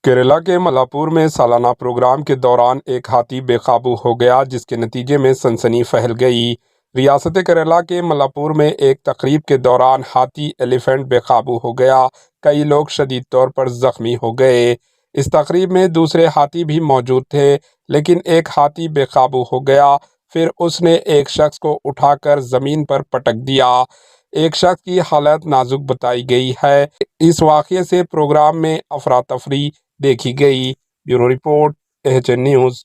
केरला के मलापुर में सालाना प्रोग्राम के दौरान एक हाथी बेकाबू हो गया, जिसके नतीजे में सनसनी फैल गई। रियासत केरला के मलापुर में एक तकरीब के दौरान हाथी एलिफेंट बेकाबू हो गया। कई लोग शदीद तौर पर जख्मी हो गए। इस तकरीब में दूसरे हाथी भी मौजूद थे, लेकिन एक हाथी बेकाबू हो गया। फिर उसने एक शख्स को उठाकर जमीन पर पटक दिया। एक शख्स की हालत नाजुक बताई गई है। इस वाक़ये से प्रोग्राम में अफरा तफरी देखी गई। Bureau report, AHN news.